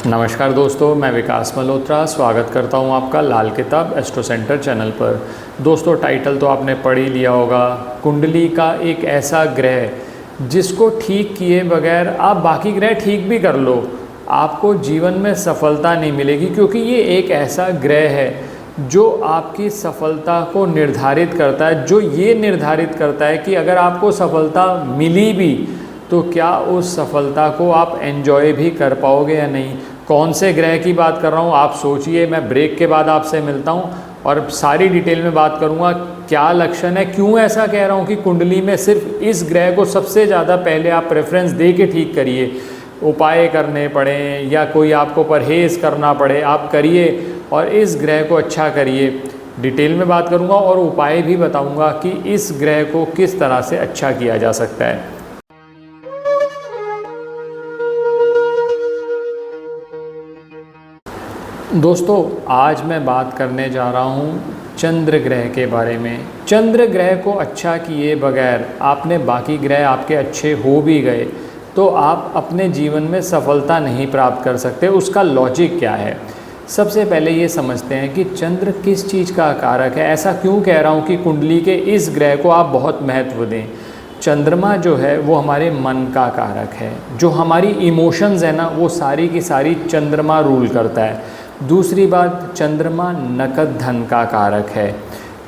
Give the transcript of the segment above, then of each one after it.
नमस्कार दोस्तों, मैं विकास मल्होत्रा स्वागत करता हूं आपका लाल किताब एस्ट्रो सेंटर चैनल पर। दोस्तों, टाइटल तो आपने पढ़ ही लिया होगा। कुंडली का एक ऐसा ग्रह जिसको ठीक किए बगैर आप बाकी ग्रह ठीक भी कर लो, आपको जीवन में सफलता नहीं मिलेगी, क्योंकि ये एक ऐसा ग्रह है जो आपकी सफलता को निर्धारित करता है, जो ये निर्धारित करता है कि अगर आपको सफलता मिली भी तो क्या उस सफलता को आप एंजॉय भी कर पाओगे या नहीं। कौन से ग्रह की बात कर रहा हूँ आप सोचिए। मैं ब्रेक के बाद आपसे मिलता हूँ और सारी डिटेल में बात करूँगा क्या लक्षण है, क्यों ऐसा कह रहा हूँ कि कुंडली में सिर्फ इस ग्रह को सबसे ज़्यादा पहले आप प्रेफरेंस दे के ठीक करिए। उपाय करने पड़े या कोई आपको परहेज़ करना पड़े, आप करिए और इस ग्रह को अच्छा करिए। डिटेल में बात करूँगा और उपाय भी बताऊँगा कि इस ग्रह को किस तरह से अच्छा किया जा सकता है। दोस्तों, आज मैं बात करने जा रहा हूँ चंद्र ग्रह के बारे में। चंद्र ग्रह को अच्छा किए बगैर आपने बाकी ग्रह आपके अच्छे हो भी गए तो आप अपने जीवन में सफलता नहीं प्राप्त कर सकते। उसका लॉजिक क्या है, सबसे पहले ये समझते हैं कि चंद्र किस चीज़ का कारक है। ऐसा क्यों कह रहा हूँ कि कुंडली के इस ग्रह को आप बहुत महत्व दें। चंद्रमा जो है वो हमारे मन का कारक है, जो हमारी इमोशंस है ना वो सारी की सारी चंद्रमा रूल करता है। दूसरी बात, चंद्रमा नकद धन का कारक है।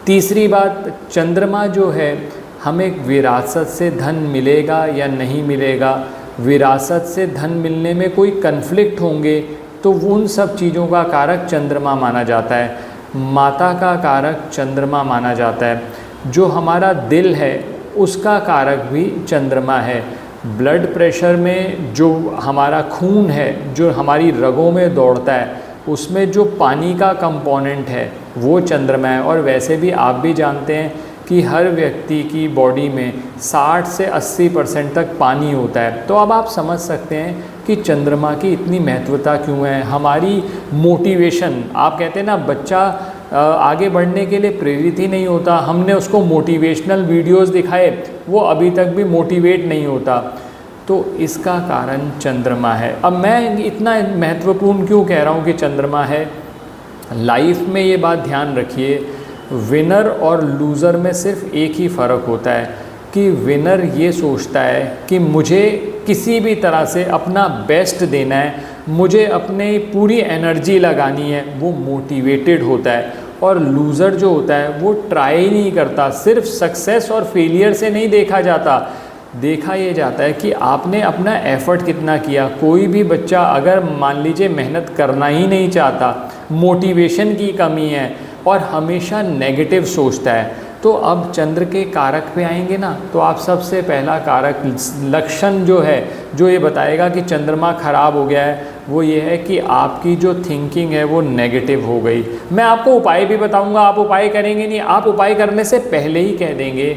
तीसरी बात, चंद्रमा जो है हमें विरासत से धन मिलेगा या नहीं मिलेगा, विरासत से धन मिलने में कोई कन्फ्लिक्ट होंगे तो उन सब चीज़ों का कारक चंद्रमा माना जाता है। माता का कारक चंद्रमा माना जाता है। जो हमारा दिल है उसका कारक भी चंद्रमा है। ब्लड प्रेशर में जो हमारा खून है, जो हमारी रगों में दौड़ता है, उसमें जो पानी का कंपोनेंट है वो चंद्रमा है। और वैसे भी आप भी जानते हैं कि हर व्यक्ति की बॉडी में 60 से 80% तक पानी होता है। तो अब आप समझ सकते हैं कि चंद्रमा की इतनी महत्वता क्यों है। हमारी मोटिवेशन, आप कहते हैं ना बच्चा आगे बढ़ने के लिए प्रेरित ही नहीं होता, हमने उसको मोटिवेशनल वीडियोस दिखाए वो अभी तक भी मोटिवेट नहीं होता, तो इसका कारण चंद्रमा है। अब मैं इतना महत्वपूर्ण क्यों कह रहा हूँ कि चंद्रमा है। लाइफ में ये बात ध्यान रखिए, विनर और लूज़र में सिर्फ एक ही फ़र्क होता है कि विनर ये सोचता है कि मुझे किसी भी तरह से अपना बेस्ट देना है, मुझे अपनी पूरी एनर्जी लगानी है, वो मोटिवेटेड होता है। और लूज़र जो होता है वो ट्राई ही नहीं करता। सिर्फ सक्सेस और फेलियर से नहीं देखा जाता, देखा ये जाता है कि आपने अपना एफ़र्ट कितना किया। कोई भी बच्चा अगर मान लीजिए मेहनत करना ही नहीं चाहता, मोटिवेशन की कमी है और हमेशा नेगेटिव सोचता है, तो अब चंद्र के कारक पे आएंगे ना, तो आप सबसे पहला कारक लक्षण जो है जो ये बताएगा कि चंद्रमा खराब हो गया है, वो ये है कि आपकी जो थिंकिंग है वो नेगेटिव हो गई। मैं आपको उपाय भी बताऊंगा, आप उपाय करेंगे नहीं, आप उपाय करने से पहले ही कह देंगे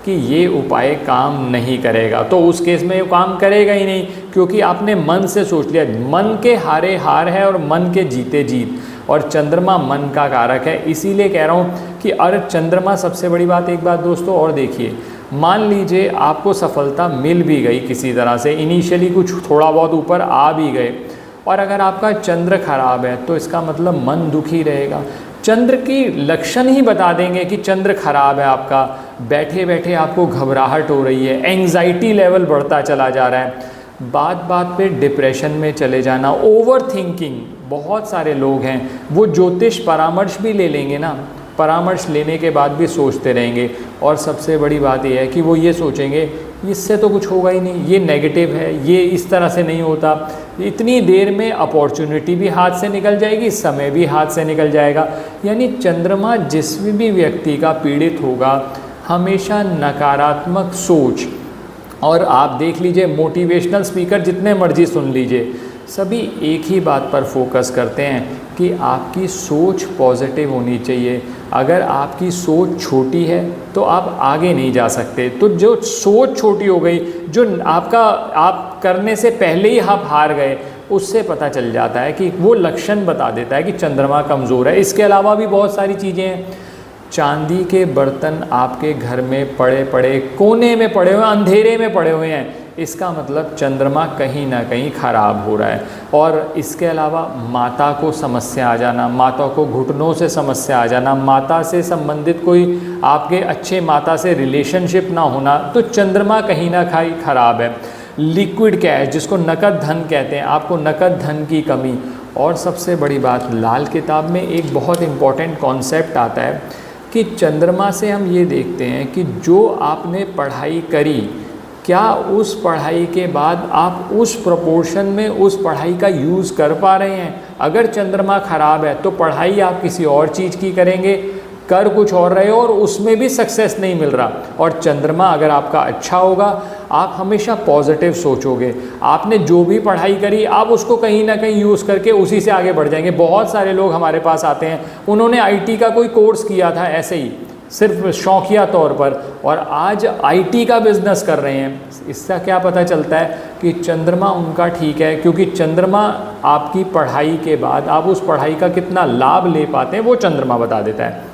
कि ये उपाय काम नहीं करेगा, तो उस केस में ये काम करेगा ही नहीं, क्योंकि आपने मन से सोच लिया। मन के हारे हार है और मन के जीते जीत, और चंद्रमा मन का कारक है। इसीलिए कह रहा हूँ कि अरे चंद्रमा सबसे बड़ी बात, एक बात दोस्तों और देखिए, मान लीजिए आपको सफलता मिल भी गई किसी तरह से, इनिशियली कुछ थोड़ा बहुत ऊपर आ भी गए, और अगर आपका चंद्र खराब है तो इसका मतलब मन दुखी रहेगा। चंद्र की लक्षण ही बता देंगे कि चंद्र खराब है आपका। बैठे बैठे आपको घबराहट हो रही है, एंग्जाइटी लेवल बढ़ता चला जा रहा है, बात बात पे डिप्रेशन में चले जाना, ओवर थिंकिंग। बहुत सारे लोग हैं वो ज्योतिष परामर्श भी ले लेंगे ना, परामर्श लेने के बाद भी सोचते रहेंगे, और सबसे बड़ी बात यह है कि वो ये सोचेंगे इससे तो कुछ होगा ही नहीं, ये नेगेटिव है, ये इस तरह से नहीं होता। इतनी देर में अपॉर्चुनिटी भी हाथ से निकल जाएगी, समय भी हाथ से निकल जाएगा। यानी चंद्रमा जिस भी व्यक्ति का पीड़ित होगा, हमेशा नकारात्मक सोच, और आप देख लीजिए मोटिवेशनल स्पीकर जितने मर्जी सुन लीजिए, सभी एक ही बात पर फोकस करते हैं कि आपकी सोच पॉजिटिव होनी चाहिए। अगर आपकी सोच छोटी है तो आप आगे नहीं जा सकते। तो जो सोच छोटी हो गई, जो आप करने से पहले ही आप हार गए, उससे पता चल जाता है कि वो लक्षण बता देता है कि चंद्रमा कमज़ोर है। इसके अलावा भी बहुत सारी चीज़ें हैं। चांदी के बर्तन आपके घर में पड़े पड़े कोने में पड़े हुए, अंधेरे में पड़े हुए हैं, इसका मतलब चंद्रमा कहीं ना कहीं ख़राब हो रहा है। और इसके अलावा माता को समस्या आ जाना, माता को घुटनों से समस्या आ जाना, माता से संबंधित कोई आपके अच्छे माता से रिलेशनशिप ना होना, तो चंद्रमा कहीं ना कहीं ख़राब है। लिक्विड कैश जिसको नकद धन कहते हैं, आपको नकद धन की कमी। और सबसे बड़ी बात, लाल किताब में एक बहुत इम्पॉर्टेंट कॉन्सेप्ट आता है कि चंद्रमा से हम ये देखते हैं कि जो आपने पढ़ाई करी, क्या उस पढ़ाई के बाद आप उस प्रोपोर्शन में उस पढ़ाई का यूज़ कर पा रहे हैं। अगर चंद्रमा ख़राब है तो पढ़ाई आप किसी और चीज़ की करेंगे, कर कुछ और रहे हो और उसमें भी सक्सेस नहीं मिल रहा। और चंद्रमा अगर आपका अच्छा होगा, आप हमेशा पॉजिटिव सोचोगे, आपने जो भी पढ़ाई करी आप उसको कहीं ना कहीं यूज़ करके उसी से आगे बढ़ जाएंगे। बहुत सारे लोग हमारे पास आते हैं, उन्होंने आईटी का कोई कोर्स किया था ऐसे ही सिर्फ शौकिया तौर पर, और आज आईटी का बिजनेस कर रहे हैं। इसका क्या पता चलता है कि चंद्रमा उनका ठीक है, क्योंकि चंद्रमा आपकी पढ़ाई के बाद आप उस पढ़ाई का कितना लाभ ले पाते हैं वो चंद्रमा बता देता है।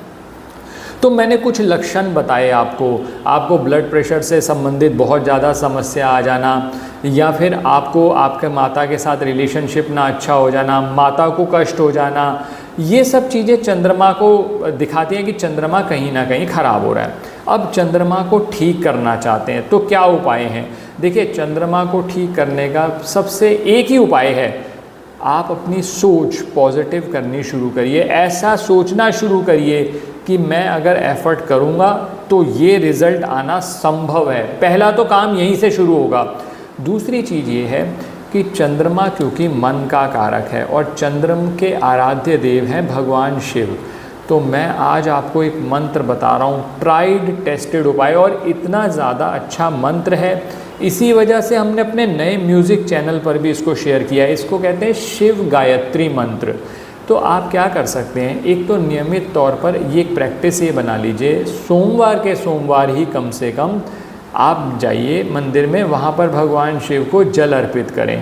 तो मैंने कुछ लक्षण बताए आपको ब्लड प्रेशर से संबंधित बहुत ज़्यादा समस्या आ जाना, या फिर आपको आपके माता के साथ रिलेशनशिप ना अच्छा हो जाना, माता को कष्ट हो जाना, ये सब चीज़ें चंद्रमा को दिखाती हैं कि चंद्रमा कहीं ना कहीं ख़राब हो रहा है। अब चंद्रमा को ठीक करना चाहते हैं तो क्या उपाय हैं? देखिए, चंद्रमा को ठीक करने का सबसे एक ही उपाय है, आप अपनी सोच पॉजिटिव करनी शुरू करिए। ऐसा सोचना शुरू करिए कि मैं अगर एफ़र्ट करूँगा तो ये रिज़ल्ट आना संभव है। पहला तो काम यहीं से शुरू होगा। दूसरी चीज़ ये है कि चंद्रमा क्योंकि मन का कारक है और चंद्रमा के आराध्य देव हैं भगवान शिव, तो मैं आज आपको एक मंत्र बता रहा हूँ, ट्राइड टेस्टेड उपाय, और इतना ज़्यादा अच्छा मंत्र है। इसी वजह से हमने अपने नए म्यूज़िक चैनल पर भी इसको शेयर किया है। इसको कहते हैं शिव गायत्री मंत्र। तो आप क्या कर सकते हैं, एक तो नियमित तौर पर ये एक प्रैक्टिस ये बना लीजिए, सोमवार के सोमवार ही कम से कम आप जाइए मंदिर में, वहाँ पर भगवान शिव को जल अर्पित करें।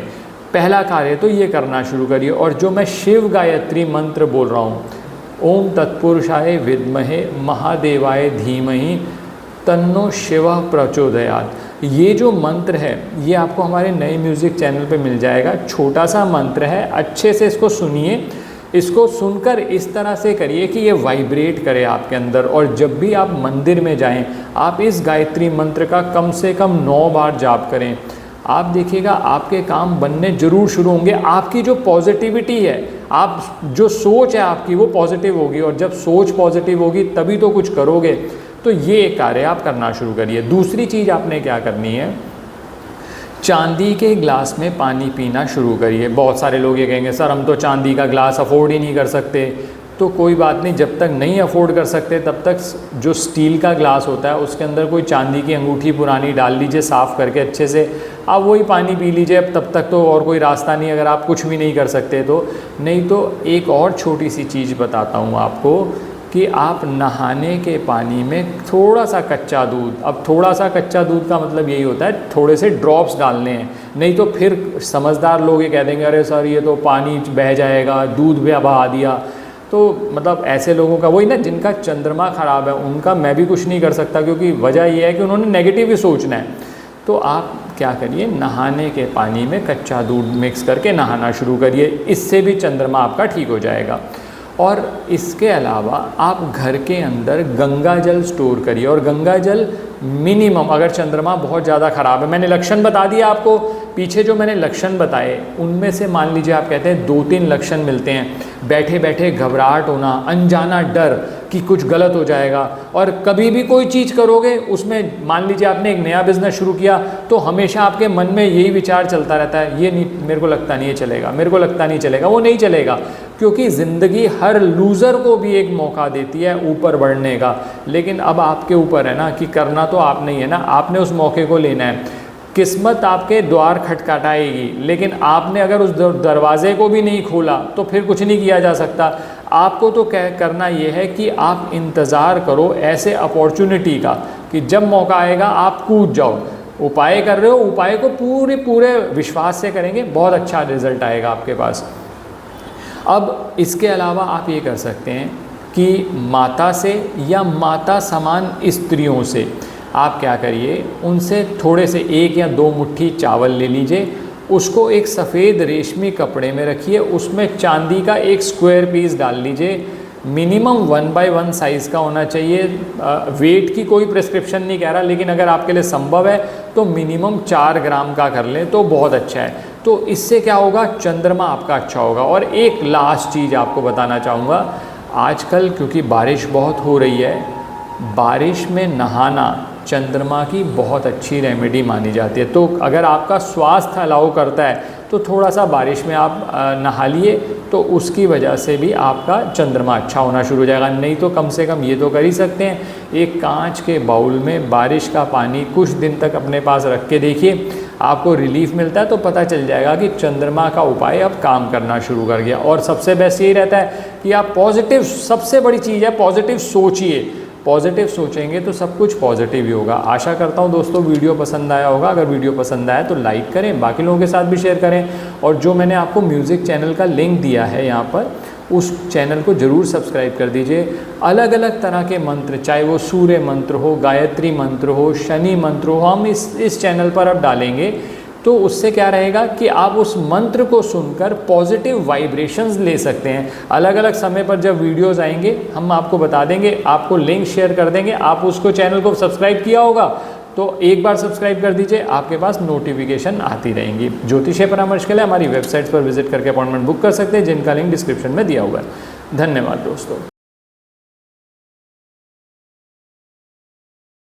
पहला कार्य तो ये करना शुरू करिए। और जो मैं शिव गायत्री मंत्र बोल रहा हूँ, ओम तत्पुरुषाय विद्महे महादेवाय धीमहि तन्नो शिवः प्रचोदयात्, ये जो मंत्र है ये आपको हमारे नए म्यूज़िक चैनल पे मिल जाएगा। छोटा सा मंत्र है, अच्छे से इसको सुनिए। इसको सुनकर इस तरह से करिए कि ये वाइब्रेट करे आपके अंदर, और जब भी आप मंदिर में जाएं आप इस गायत्री मंत्र का कम से कम 9 बार जाप करें। आप देखिएगा आपके काम बनने ज़रूर शुरू होंगे। आपकी जो पॉजिटिविटी है, आप जो सोच है आपकी वो पॉजिटिव होगी, और जब सोच पॉजिटिव होगी तभी तो कुछ करोगे। तो ये कार्य आप करना शुरू करिए। दूसरी चीज़ आपने क्या करनी है, चांदी के गिलास में पानी पीना शुरू करिए। बहुत सारे लोग ये कहेंगे सर हम तो चांदी का गिलास अफोर्ड ही नहीं कर सकते। तो कोई बात नहीं, जब तक नहीं अफोर्ड कर सकते तब तक जो स्टील का ग्लास होता है उसके अंदर कोई चांदी की अंगूठी पुरानी डाल लीजिए, साफ़ करके अच्छे से, आप वही पानी पी लीजिए। अब तब तक तो और कोई रास्ता नहीं, अगर आप कुछ भी नहीं कर सकते तो। नहीं तो एक और छोटी सी चीज़ बताता हूँ आपको कि आप नहाने के पानी में थोड़ा सा कच्चा दूध, अब थोड़ा सा कच्चा दूध का मतलब यही होता है थोड़े से ड्रॉप्स डालने हैं, नहीं तो फिर समझदार लोग ये कह देंगे अरे सर ये तो पानी बह जाएगा, दूध भी बहा दिया। तो मतलब ऐसे लोगों का, वही ना जिनका चंद्रमा ख़राब है उनका मैं भी कुछ नहीं कर सकता, क्योंकि वजह यह है कि उन्होंने नेगेटिव ही सोचना है। तो आप क्या करिए, नहाने के पानी में कच्चा दूध मिक्स करके नहाना शुरू करिए, इससे भी चंद्रमा आपका ठीक हो जाएगा। और इसके अलावा आप घर के अंदर गंगा जल स्टोर करिए, और गंगा जल मिनिमम, अगर चंद्रमा बहुत ज़्यादा ख़राब है, मैंने लक्षण बता दिया आपको, पीछे जो मैंने लक्षण बताए उनमें से मान लीजिए आप कहते हैं 2-3 लक्षण मिलते हैं, बैठे बैठे घबराहट होना, अनजाना डर कि कुछ गलत हो जाएगा, और कभी भी कोई चीज़ करोगे उसमें, मान लीजिए आपने एक नया बिज़नेस शुरू किया तो हमेशा आपके मन में यही विचार चलता रहता है, ये नहीं, मेरे को लगता नहीं ये चलेगा, मेरे को लगता नहीं चलेगा। वो नहीं चलेगा, क्योंकि ज़िंदगी हर लूज़र को भी एक मौका देती है ऊपर बढ़ने का, लेकिन अब आपके ऊपर है ना कि करना तो आपने ही है ना, आपने उस मौके को लेना है। किस्मत आपके द्वार खटखटाएगी, लेकिन आपने अगर उस दरवाजे को भी नहीं खोला तो फिर कुछ नहीं किया जा सकता। आपको तो करना ये है कि आप इंतज़ार करो ऐसे अपॉर्चुनिटी का कि जब मौका आएगा आप कूद जाओ। उपाय कर रहे हो, उपाय को पूरे विश्वास से करेंगे, बहुत अच्छा रिजल्ट आएगा आपके पास। अब इसके अलावा आप ये कर सकते हैं कि माता से या माता समान स्त्रियों से आप क्या करिए, उनसे थोड़े से 1 या 2 मुट्ठी चावल ले लीजिए, उसको एक सफ़ेद रेशमी कपड़े में रखिए, उसमें चांदी का एक स्क्वायर पीस डाल लीजिए, मिनिमम 1/1 साइज़ का होना चाहिए। वेट की कोई प्रिस्क्रिप्शन नहीं कह रहा, लेकिन अगर आपके लिए संभव है तो मिनिमम 4 ग्राम का कर लें तो बहुत अच्छा है। तो इससे क्या होगा, चंद्रमा आपका अच्छा होगा। और एक लास्ट चीज़ आपको बताना चाहूँगा, आजकल क्योंकि बारिश बहुत हो रही है, बारिश में नहाना चंद्रमा की बहुत अच्छी रेमेडी मानी जाती है। तो अगर आपका स्वास्थ्य अलाउ करता है तो थोड़ा सा बारिश में आप नहा लिए, तो उसकी वजह से भी आपका चंद्रमा अच्छा होना शुरू हो जाएगा। नहीं तो कम से कम ये तो कर ही सकते हैं, एक कांच के बाउल में बारिश का पानी कुछ दिन तक अपने पास रख के देखिए, आपको रिलीफ मिलता है तो पता चल जाएगा कि चंद्रमा का उपाय अब काम करना शुरू कर गया। और सबसे बेस्ट यही रहता है कि आप पॉजिटिव, सबसे बड़ी चीज़ है पॉजिटिव सोचिए, पॉजिटिव सोचेंगे तो सब कुछ पॉजिटिव ही होगा। आशा करता हूँ दोस्तों वीडियो पसंद आया होगा। अगर वीडियो पसंद आया तो लाइक करें, बाकी लोगों के साथ भी शेयर करें, और जो मैंने आपको म्यूज़िक चैनल का लिंक दिया है यहाँ पर, उस चैनल को ज़रूर सब्सक्राइब कर दीजिए। अलग अलग तरह के मंत्र, चाहे वो सूर्य मंत्र हो, गायत्री मंत्र हो, शनि मंत्र हो, हम इस चैनल पर अब डालेंगे। तो उससे क्या रहेगा कि आप उस मंत्र को सुनकर पॉजिटिव वाइब्रेशंस ले सकते हैं। अलग अलग समय पर जब वीडियोस आएंगे हम आपको बता देंगे, आपको लिंक शेयर कर देंगे। आप उसको चैनल को सब्सक्राइब किया होगा तो एक बार सब्सक्राइब कर दीजिए, आपके पास नोटिफिकेशन आती रहेंगी। ज्योतिषीय परामर्श के लिए हमारी वेबसाइट्स पर विजिट करके अपॉइंटमेंट बुक कर सकते हैं, जिनका लिंक डिस्क्रिप्शन में दिया हुआ है। धन्यवाद दोस्तों।